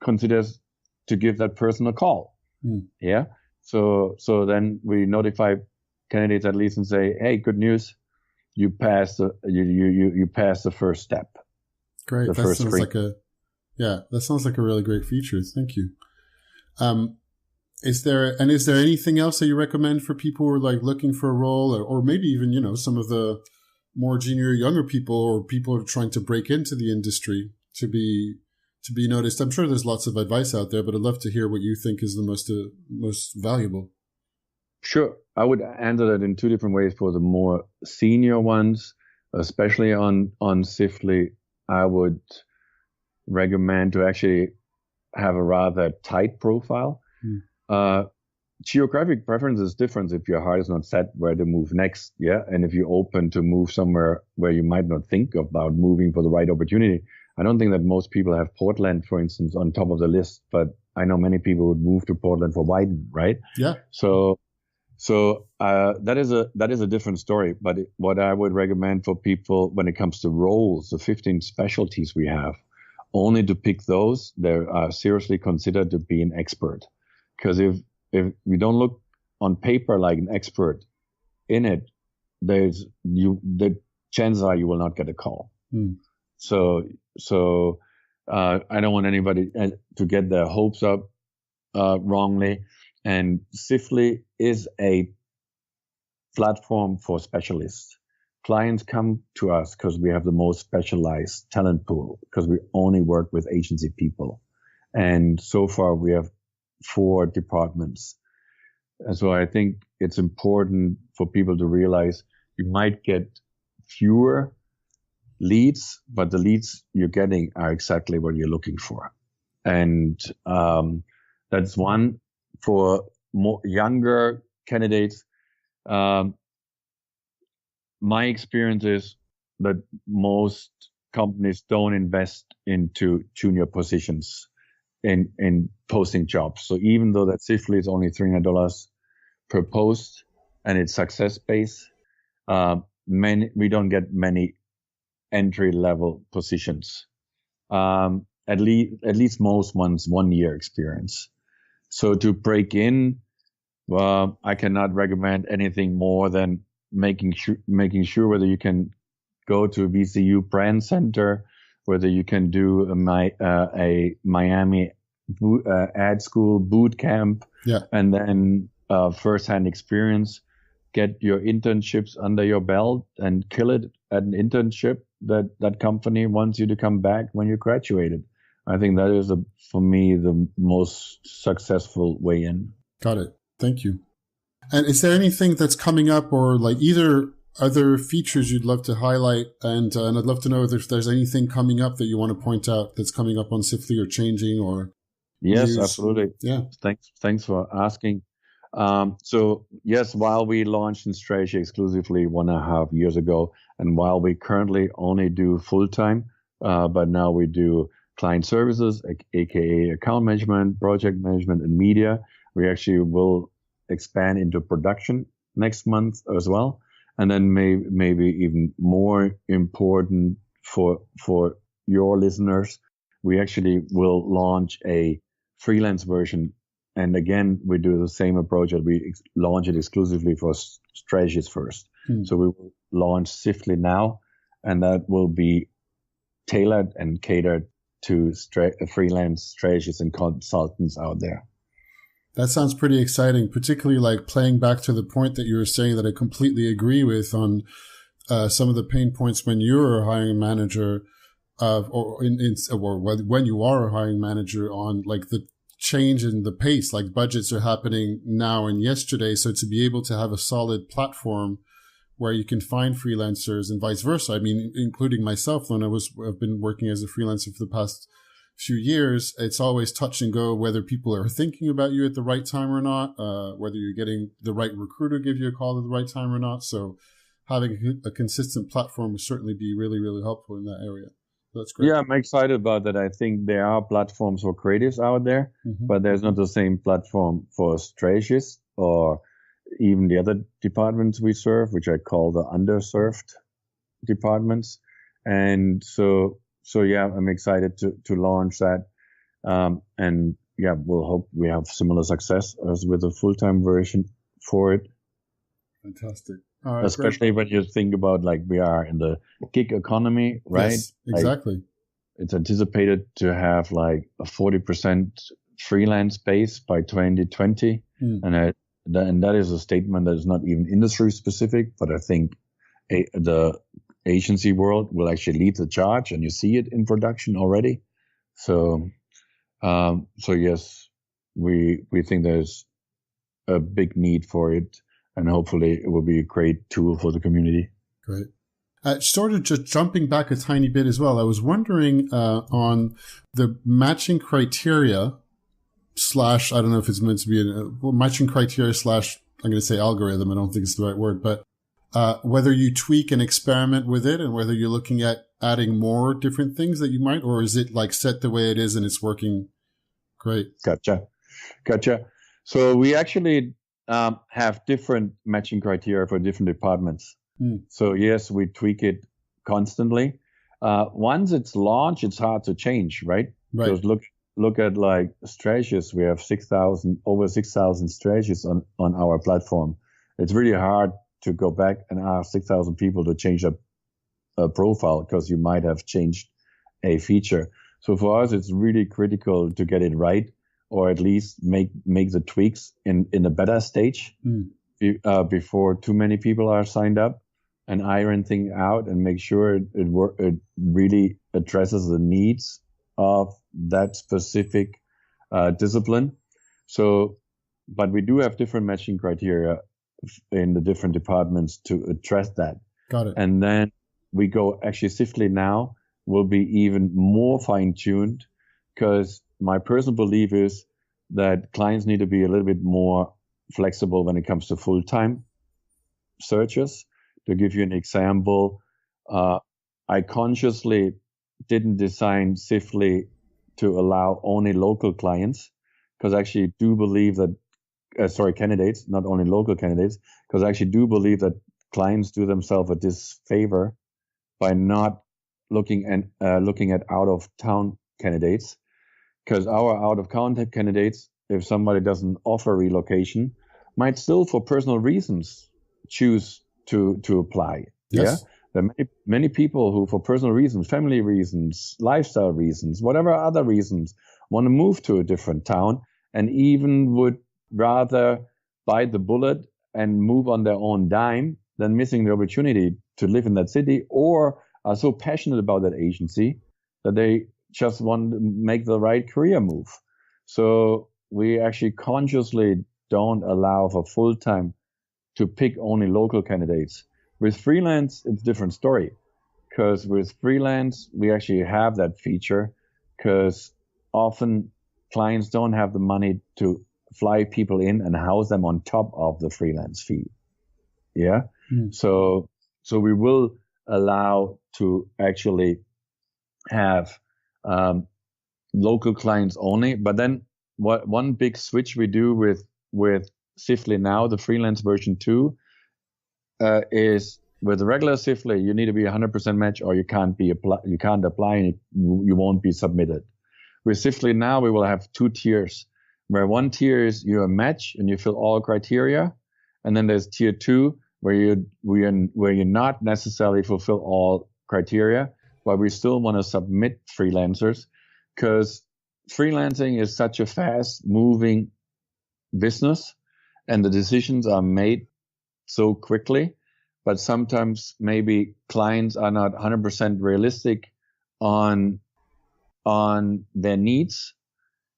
considers to give that person a call. Yeah. So then we notify candidates at least and say, hey, good news, you passed you passed the first step. Great. That sounds like a really great feature. Thank you. Is there anything else that you recommend for people who are like looking for a role, or maybe even, some of the more junior, younger people, or people who are trying to break into the industry to be noticed? I'm sure there's lots of advice out there, but I'd love to hear what you think is the most valuable. Sure. I would answer that in two different ways. For the more senior ones, especially on Siftly, I would recommend to actually have a rather tight profile. Geographic preference is different if your heart is not set where to move next. Yeah. And if you're open to move somewhere where you might not think about moving for the right opportunity. I don't think that most people have Portland, for instance, on top of the list, but I know many people would move to Portland for Wyden, right? Yeah. So that is a different story. But what I would recommend for people when it comes to roles, the 15 specialties we have, only to pick those that are seriously considered to be an expert. Because if we don't look on paper like an expert in it, the chances are you will not get a call. So I don't want anybody to get their hopes up wrongly. And Siftly is a platform for specialists. Clients come to us because we have the most specialized talent pool, because we only work with agency people. And so far we have 4 departments. And so I think it's important for people to realize you might get fewer leads, but the leads you're getting are exactly what you're looking for. And that's one. For more younger candidates, my experience is that most companies don't invest into junior positions in posting jobs. So even though that Siftly is only $300 per post and it's success based, we don't get many entry level positions. At least most ones 1 year experience. So to break in, I cannot recommend anything more than making sure whether you can go to VCU Brand Center, whether you can do a Miami ad school boot camp, and then first-hand experience, get your internships under your belt and kill it at an internship that company wants you to come back when you graduated. I think that is, for me, the most successful way in. Got it. Thank you. And is there anything that's coming up, or like either other features you'd love to highlight? And I'd love to know if there's anything coming up that you want to point out that's coming up on Siftly or changing or. Yes, news. Absolutely. Yeah. Thanks for asking. So yes, while we launched in strategy exclusively 1.5 years ago, and while we currently only do full-time, but now we do client services, aka account management, project management, and media. We actually will expand into production next month as well. And then maybe even more important for your listeners, we actually will launch a freelance version. And again, we do the same approach that we launch it exclusively for strategists first. So we will launch Siftly Now, and that will be tailored and catered to freelance strategists and consultants out there. That sounds pretty exciting, particularly like playing back to the point that you were saying that I completely agree with on some of the pain points when you're a hiring manager, or when you are a hiring manager, on like the change in the pace, like budgets are happening now and yesterday. So to be able to have a solid platform where you can find freelancers and vice versa. I mean, including myself, when I've been working as a freelancer for the past few years, it's always touch and go whether people are thinking about you at the right time or not, whether you're getting the right recruiter give you a call at the right time or not. So having a consistent platform would certainly be really, really helpful in that area. That's great. Yeah, I'm excited about that. I think there are platforms for creatives out there, but there's not the same platform for strategists or even the other departments we serve, which I call the underserved departments. And so yeah, I'm excited to launch that. And yeah, we'll hope we have similar success as with a full-time version for it. Fantastic. Especially when you think about, like, we are in the gig economy, right? Yes, exactly. Like, it's anticipated to have like a 40% freelance base by 2020. And that is a statement that is not even industry specific, but I think the agency world will actually lead the charge, and you see it in production already. So yes, we think there's a big need for it, and hopefully it will be a great tool for the community. Great. Sort of just jumping back a tiny bit as well, I was wondering on the matching criteria / I don't know if it's meant to be matching criteria / I'm going to say algorithm. I don't think it's the right word, but whether you tweak and experiment with it, and whether you're looking at adding more different things that you might, or is it like set the way it is and it's working great? Gotcha. So we actually have different matching criteria for different departments. So yes, we tweak it constantly. Once it's launched, it's hard to change, right? Because look at like strategists. We have over 6,000 strategists on our platform. It's really hard to go back and ask 6,000 people to change a profile because you might have changed a feature. So for us, it's really critical to get it right, or at least make the tweaks in a better stage before too many people are signed up, and iron things out and make sure it really addresses the needs of that specific discipline. So, but we do have different matching criteria in the different departments to address that. Got it. And then we go, actually, Siftly Now will be even more fine-tuned, because my personal belief is that clients need to be a little bit more flexible when it comes to full-time searches. To give you an example, I consciously didn't design Siftly to allow only local clients, because I actually do believe that candidates, not only local candidates, because I actually do believe that clients do themselves a disfavor by not looking at out-of-town candidates, because our out-of-town candidates, if somebody doesn't offer relocation, might still, for personal reasons, choose to apply. Yes. Yeah, there are many people who, for personal reasons, family reasons, lifestyle reasons, whatever other reasons, want to move to a different town, and even would rather bite the bullet and move on their own dime than missing the opportunity to live in that city, or are so passionate about that agency that they just want to make the right career move. So we actually consciously don't allow for full-time to pick only local candidates. With freelance, it's a different story, because with freelance, we actually have that feature, because often clients don't have the money to fly people in and house them on top of the freelance fee. Yeah. So we will allow to actually have local clients only. But then one big switch we do with Siftly Now, the freelance version 2, is with the regular Siftly, you need to be 100% match, or you can't apply, and you won't be submitted. With Siftly Now, we will have 2 tiers, where one tier is you're a match and you fill all criteria, and then there's tier 2 where you not necessarily fulfill all criteria, but we still want to submit freelancers, because freelancing is such a fast moving business and the decisions are made so quickly, but sometimes maybe clients are not 100% realistic on their needs.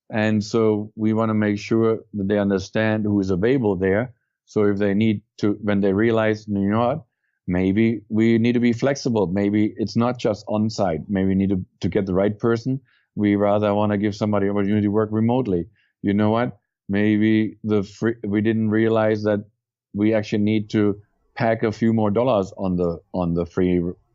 And so we want to make sure that they understand who is available there. So if they need to, when they realize, you know what, maybe we need to be flexible. Maybe it's not just on site. Maybe we need to get the right person. We rather want to give somebody an opportunity to work remotely. You know what? Maybe we didn't realize that we actually need to pack a few more dollars on the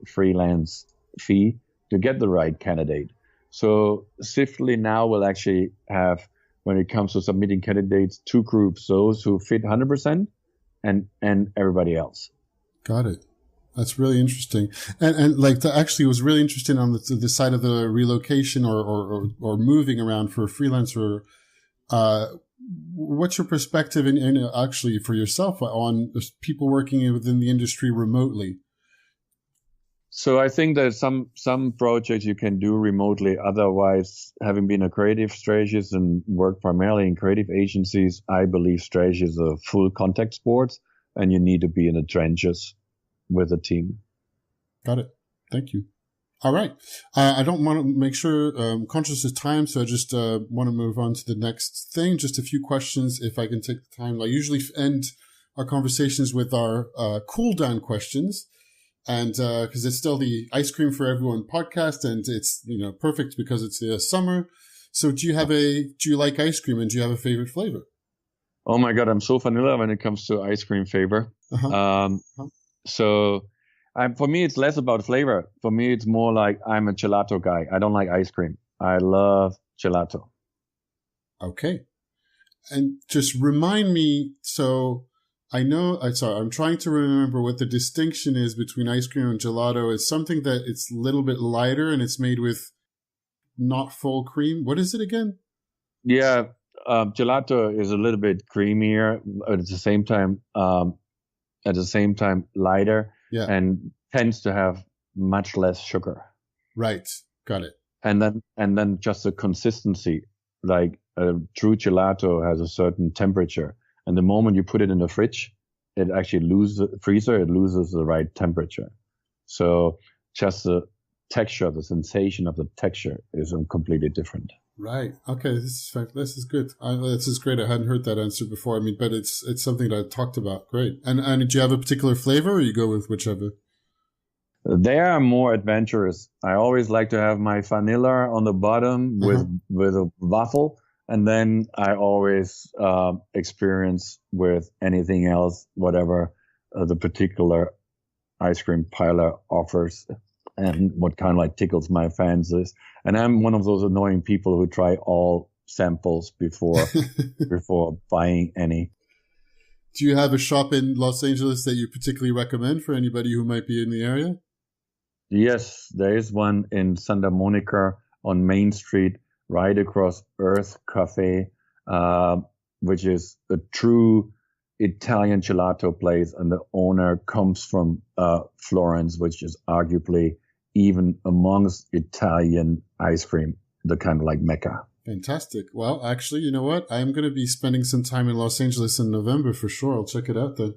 freelance fee to get the right candidate. So Siftly Now will actually have, when it comes to submitting candidates, 2 groups: those who fit 100% and everybody else. Got it. That's really interesting. And like actually was really interesting on the side of the relocation or moving around for a freelancer. What's your perspective in actually for yourself on people working within the industry remotely? So I think there's some projects you can do remotely. Otherwise, having been a creative strategist and worked primarily in creative agencies, I believe strategy is a full contact sport, and you need to be in the trenches with a team. Got it. Thank you. All right. I don't want to make sure I'm conscious of time, so I just want to move on to the next thing. Just a few questions, if I can take the time. I usually end our conversations with our cool down questions. And because it's still the Ice Cream for Everyone podcast, and it's perfect because it's summer. So do you like ice cream, and do you have a favorite flavor? Oh my God, I'm so vanilla when it comes to ice cream flavor. So for me, it's less about flavor. For me, it's more like I'm a gelato guy. I don't like ice cream. I love gelato. Okay. And just remind me, so I'm trying to remember what the distinction is between ice cream and gelato. It's something that it's a little bit lighter and it's made with not full cream. What is it again? Yeah, gelato is a little bit creamier, but at the same time lighter, and tends to have much less sugar. Right, got it. And then just the consistency, like a true gelato has a certain temperature. And the moment you put it in the fridge, it actually loses the right temperature. So just the texture, the sensation of the texture is completely different. Right. Okay. This is good. This is great. I hadn't heard that answer before. But it's something that I talked about. Great. And did you have a particular flavor, or you go with whichever? They are more adventurous. I always like to have my vanilla on the bottom with a waffle. And then I always experience with anything else, whatever the particular ice cream parlor offers and what kind of like tickles my fancies. And I'm one of those annoying people who try all samples before buying any. Do you have a shop in Los Angeles that you particularly recommend for anybody who might be in the area? Yes, there is one in Santa Monica on Main Street, right across Earth Cafe, which is a true Italian gelato place, and the owner comes from Florence, which is arguably, even amongst Italian ice cream, the kind of like Mecca. Fantastic. Well, actually, you know what? I'm going to be spending some time in Los Angeles in November for sure. I'll check it out then.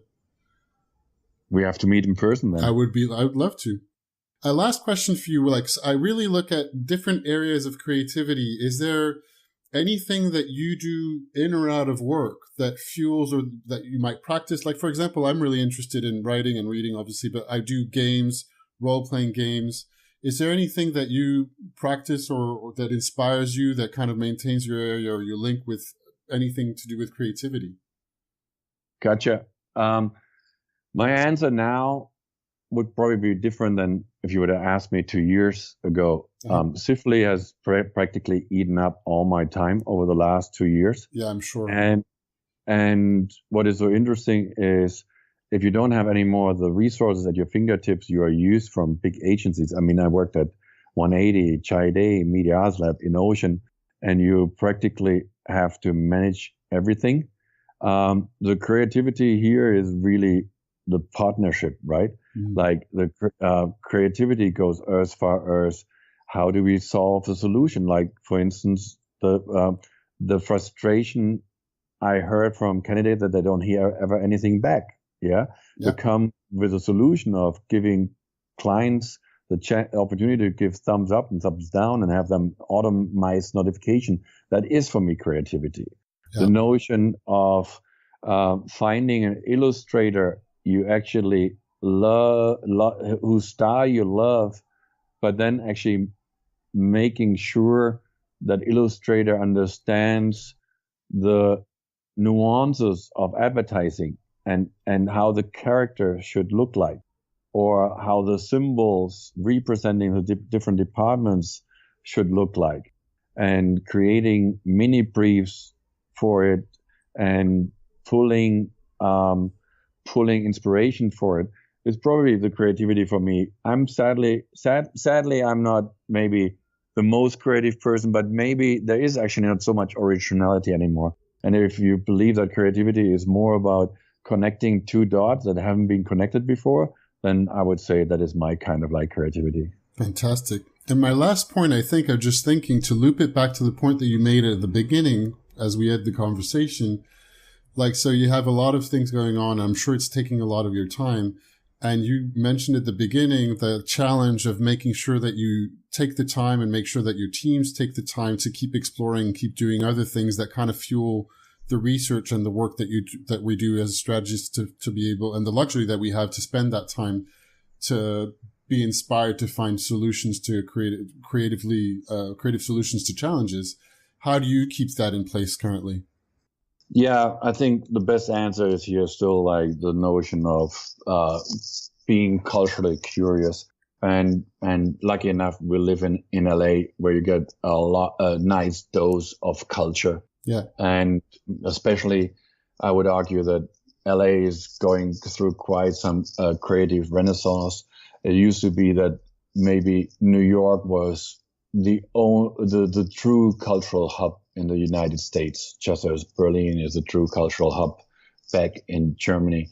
We have to meet in person then. I would love to. A last question for you. Like, I really look at different areas of creativity. Is there anything that you do in or out of work that fuels or that you might practice? Like, for example, I'm really interested in writing and reading, obviously, but I do games, role-playing games. Is there anything that you practice or that inspires you that kind of maintains your area or your link with anything to do with creativity? Gotcha. My answer now would probably be different than if you would have asked me 2 years ago, Siftly has practically eaten up all my time over the last 2 years. Yeah, I'm sure. And what is so interesting is if you don't have any more of the resources at your fingertips you are used from big agencies. I mean, I worked at 180, Chai-Day, Media Lab, in Ocean, and you practically have to manage everything. The creativity here is really the partnership, right? Mm-hmm. Like the creativity goes as far as how do we solve the solution? Like, for instance, the frustration I heard from candidates that they don't hear ever anything back. Yeah. To come with a solution of giving clients the opportunity to give thumbs up and thumbs down and have them automate notification. That is for me creativity. Yeah. The notion of finding an illustrator you actually love, whose style you love, but then actually making sure that illustrator understands the nuances of advertising and how the character should look like, or how the symbols representing the different departments should look like, and creating mini briefs for it and pulling inspiration for it is probably the creativity for me. I'm sadly I'm not maybe the most creative person, but maybe there is actually not so much originality anymore. And if you believe that creativity is more about connecting two dots that haven't been connected before, then I would say that is my kind of like creativity. Fantastic. And my last point, I think I'm just thinking to loop it back to the point that you made at the beginning as we had the conversation. Like, so you have a lot of things going on. I'm sure it's taking a lot of your time. And you mentioned at the beginning the challenge of making sure that you take the time and make sure that your teams take the time to keep exploring, keep doing other things that kind of fuel the research and the work that we do as strategists to be able, and the luxury that we have to spend that time to be inspired to find solutions to creative solutions to challenges. How do you keep that in place currently? Yeah, I think the best answer is here still like the notion of being culturally curious. And lucky enough, we live in LA where you get a nice dose of culture. Yeah. And especially, I would argue that LA is going through quite some creative renaissance. It used to be that maybe New York was the true cultural hub in the United States, just as Berlin is a true cultural hub back in Germany.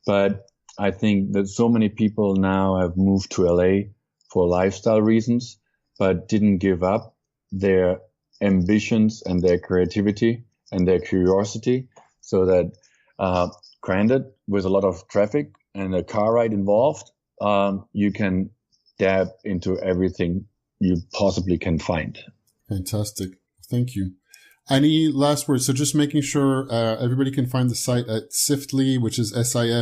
But I think that so many people now have moved to LA for lifestyle reasons, but didn't give up their ambitions and their creativity and their curiosity. So that, granted, with a lot of traffic and a car ride involved, you can dab into everything you possibly can find. Fantastic. Thank you. Any last words? So just making sure everybody can find the site at Siftly, which is siftly.com,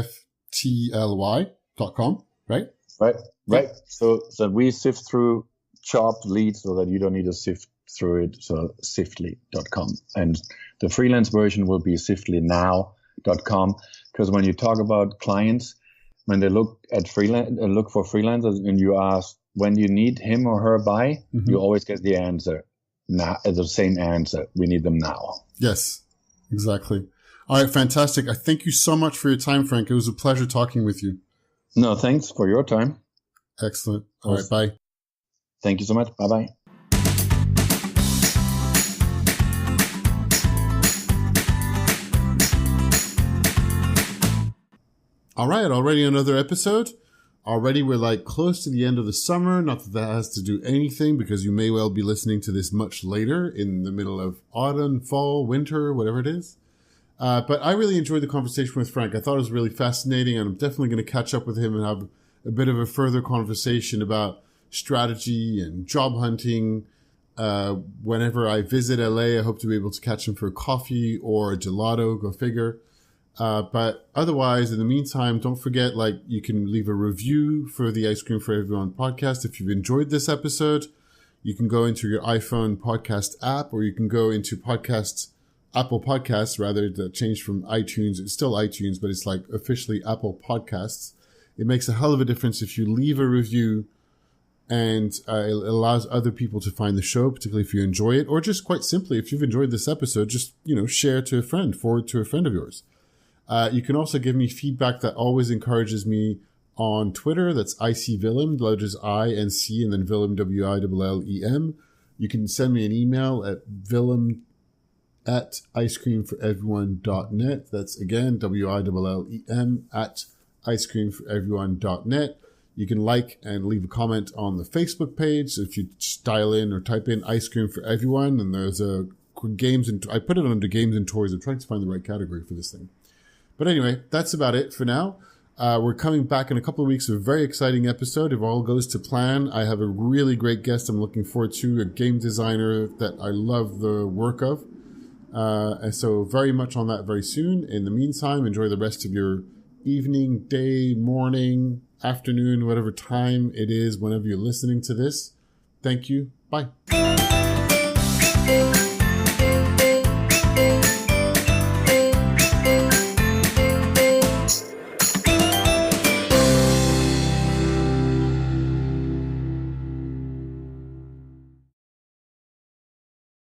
right? Right. So we sift through chopped leads so that you don't need to sift through it. So siftly.com. And the freelance version will be siftlynow.com, because when you talk about clients, when they look at look for freelancers and you ask when you need him or her by, you always get the answer. Now, the same answer. We need them now. Yes, exactly. All right, fantastic. I thank you so much for your time, Frank. It was a pleasure talking with you. No, thanks for your time. Excellent. All right, bye. Thank you so much. Bye-bye. All right, already another episode. Already we're like close to the end of the summer. Not that that has to do anything, because you may well be listening to this much later in the middle of autumn, fall, winter, whatever it is. But I really enjoyed the conversation with Frank. I thought it was really fascinating, and I'm definitely going to catch up with him and have a bit of a further conversation about strategy and job hunting. Whenever I visit LA, I hope to be able to catch him for a coffee or a gelato, go figure. But otherwise, in the meantime, don't forget, like, you can leave a review for the Ice Cream for Everyone podcast. If you've enjoyed this episode, you can go into your iPhone podcast app, or you can go into Apple Podcasts, rather, that changed from iTunes. It's still iTunes, but it's like officially Apple Podcasts. It makes a hell of a difference if you leave a review And it allows other people to find the show, particularly if you enjoy it, or just quite simply, if you've enjoyed this episode, just, share to a friend, forward to a friend of yours. You can also give me feedback that always encourages me on Twitter. That's ICVillem, the letters I and C, and then Willem, WILLEM. You can send me an email at willem@icecreamforeveryone.net. That's again, WILLEM @icecreamforeveryone.net. You can like and leave a comment on the Facebook page. So if you just dial in or type in Ice Cream for Everyone, and there's a games and I put it under games and toys. I'm trying to find the right category for this thing. But anyway, that's about it for now. We're coming back in a couple of weeks with a very exciting episode. If all goes to plan, I have a really great guest I'm looking forward to, a game designer that I love the work of. And so very much on that very soon. In the meantime, enjoy the rest of your evening, day, morning, afternoon, whatever time it is, whenever you're listening to this. Thank you. Bye.